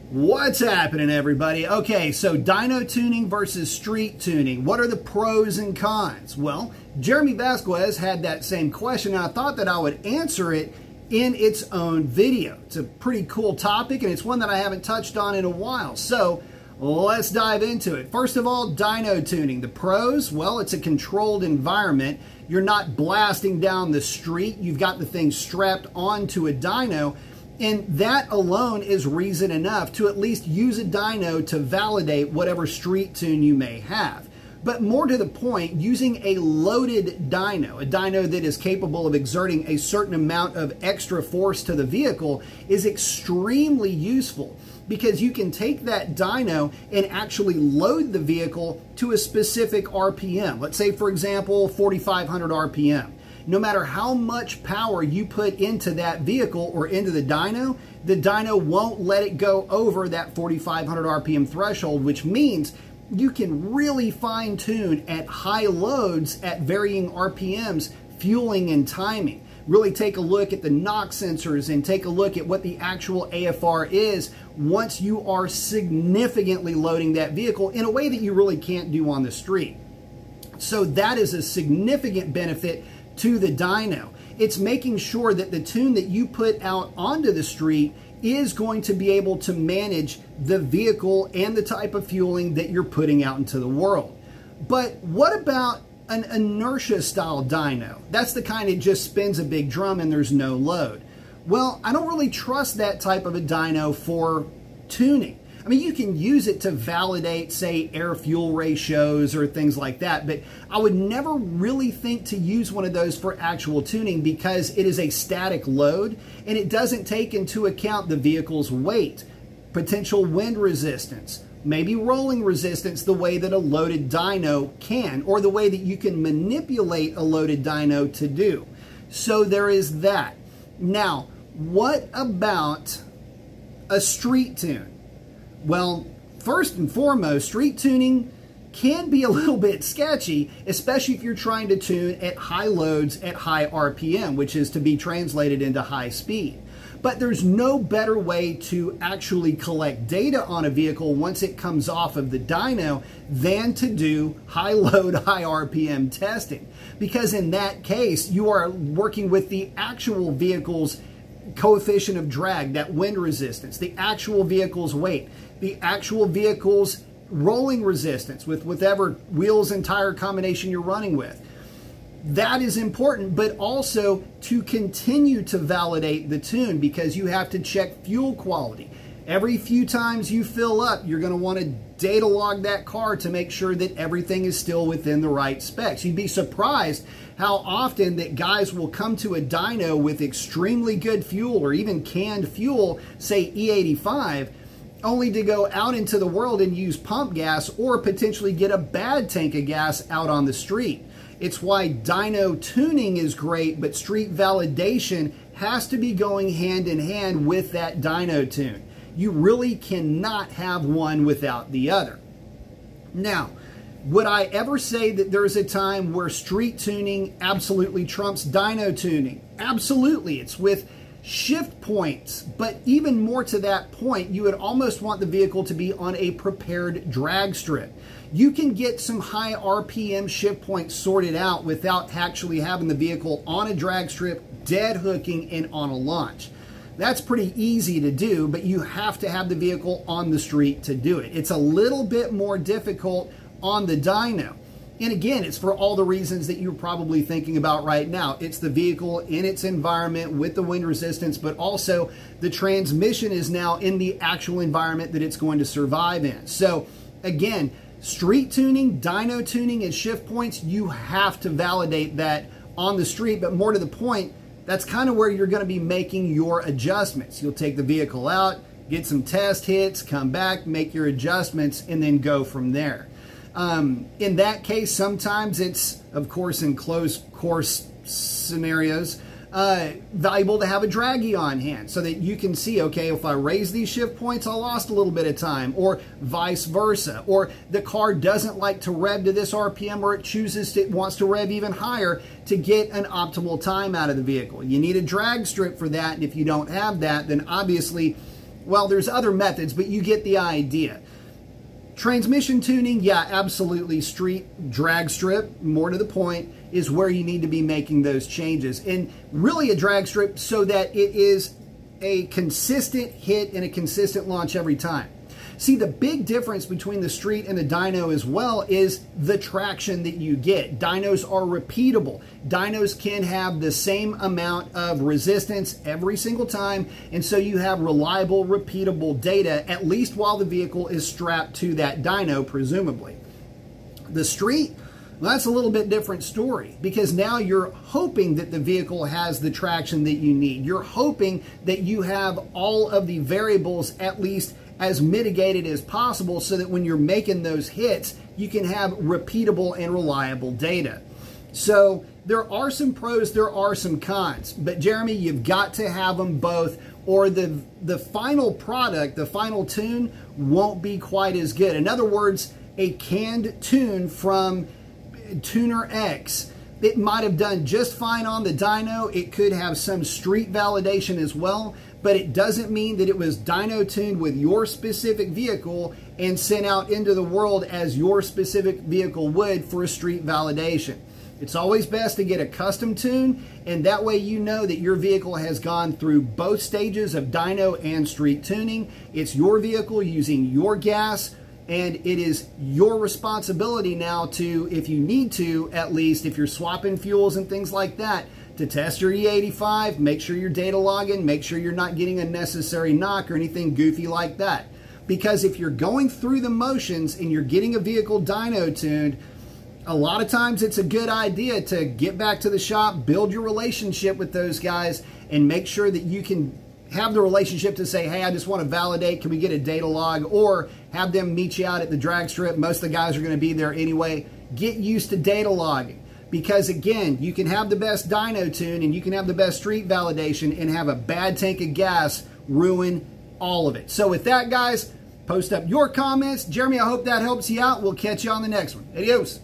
What's happening, everybody? Okay, so dyno tuning versus street tuning. What are the pros and cons? Well, Jeremy Vasquez had that same question, and I thought that I would answer it in its own video. It's a pretty cool topic, and it's one that I haven't touched on in a while. So let's dive into it. First of all, dyno tuning. The pros, well, it's a controlled environment. You're not blasting down the street. You've got the thing strapped onto a dyno. And that alone is reason enough to at least use a dyno to validate whatever street tune you may have. But more to the point, using a loaded dyno, a dyno that is capable of exerting a certain amount of extra force to the vehicle, is extremely useful because you can take that dyno and actually load the vehicle to a specific RPM. Let's say, for example, 4,500 RPM. No matter how much power you put into that vehicle or into the dyno won't let it go over that 4,500 RPM threshold, which means you can really fine tune at high loads at varying RPMs, fueling and timing. Really take a look at the NOx sensors and take a look at what the actual AFR is once you are significantly loading that vehicle in a way that you really can't do on the street. So that is a significant benefit to the dyno. It's making sure that the tune that you put out onto the street is going to be able to manage the vehicle and the type of fueling that you're putting out into the world. But what about an inertia style dyno? That's the kind that just spins a big drum and there's no load. Well, I don't really trust that type of a dyno for tuning. I mean, you can use it to validate, say, air-fuel ratios or things like that, but I would never really think to use one of those for actual tuning because it is a static load and it doesn't take into account the vehicle's weight, potential wind resistance, maybe rolling resistance the way that a loaded dyno can, or the way that you can manipulate a loaded dyno to do. So there is that. Now, what about a street tune? Well, first and foremost, street tuning can be a little bit sketchy, especially if you're trying to tune at high loads at high RPM, which is to be translated into high speed. But there's no better way to actually collect data on a vehicle once it comes off of the dyno than to do high load, high RPM testing. Because in that case, you are working with the actual vehicle's coefficient of drag, that wind resistance, the actual vehicle's weight, the actual vehicle's rolling resistance with whatever wheels and tire combination you're running with. That is important, but also to continue to validate the tune because you have to check fuel quality. Every few times you fill up, you're going to want to data log that car to make sure that everything is still within the right specs. You'd be surprised how often that guys will come to a dyno with extremely good fuel or even canned fuel, say E85, only to go out into the world and use pump gas or potentially get a bad tank of gas out on the street. It's why dyno tuning is great, but street validation has to be going hand in hand with that dyno tune. You really cannot have one without the other. Now, would I ever say that there's a time where street tuning absolutely trumps dyno tuning? Absolutely. It's with shift points, but even more to that point, you would almost want the vehicle to be on a prepared drag strip. You can get some high RPM shift points sorted out without actually having the vehicle on a drag strip, dead hooking, and on a launch. That's pretty easy to do, but you have to have the vehicle on the street to do it. It's a little bit more difficult on the dyno. And again, it's for all the reasons that you're probably thinking about right now. It's the vehicle in its environment with the wind resistance, but also the transmission is now in the actual environment that it's going to survive in. So again, street tuning, dyno tuning, and shift points, you have to validate that on the street. But more to the point, that's kind of where you're going to be making your adjustments. You'll take the vehicle out, get some test hits, come back, make your adjustments, and then go from there. In that case, sometimes it's, of course, in closed course scenarios, valuable to have a draggy on hand so that you can see, okay, if I raise these shift points, I lost a little bit of time, or vice versa. Or the car doesn't like to rev to this RPM, or it wants to rev even higher to get an optimal time out of the vehicle. You need a drag strip for that, and if you don't have that, then obviously Well, there's other methods, but you get the idea. Transmission tuning, yeah, absolutely. Street drag strip, more to the point, is where you need to be making those changes. And really a drag strip so that it is a consistent hit and a consistent launch every time. See, the big difference between the street and the dyno as well is the traction that you get. Dynos are repeatable. Dynos can have the same amount of resistance every single time, and so you have reliable, repeatable data, at least while the vehicle is strapped to that dyno, presumably. The street, well, that's a little bit different story, because now you're hoping that the vehicle has the traction that you need. You're hoping that you have all of the variables at least as mitigated as possible so that when you're making those hits, you can have repeatable and reliable data. So there are some pros, there are some cons, but Jeremy, you've got to have them both, or the final product, the final tune, won't be quite as good. In other words, a canned tune from Tuner X, it might have done just fine on the dyno. It could have some street validation as well, but it doesn't mean that it was dyno tuned with your specific vehicle and sent out into the world as your specific vehicle would for a street validation. It's always best to get a custom tune, and that way you know that your vehicle has gone through both stages of dyno and street tuning. It's your vehicle using your gas, and it is your responsibility now to, if you need to, at least if you're swapping fuels and things like that, to test your E85, make sure you're data logging, make sure you're not getting a unnecessary knock or anything goofy like that. Because if you're going through the motions and you're getting a vehicle dyno tuned, a lot of times it's a good idea to get back to the shop, build your relationship with those guys, and make sure that you can have the relationship to say, hey, I just want to validate, can we get a data log? Or have them meet you out at the drag strip. Most of the guys are going to be there anyway. Get used to data logging. Because again, you can have the best dyno tune and you can have the best street validation and have a bad tank of gas ruin all of it. So with that, guys, post up your comments. Jeremy, I hope that helps you out. We'll catch you on the next one. Adios.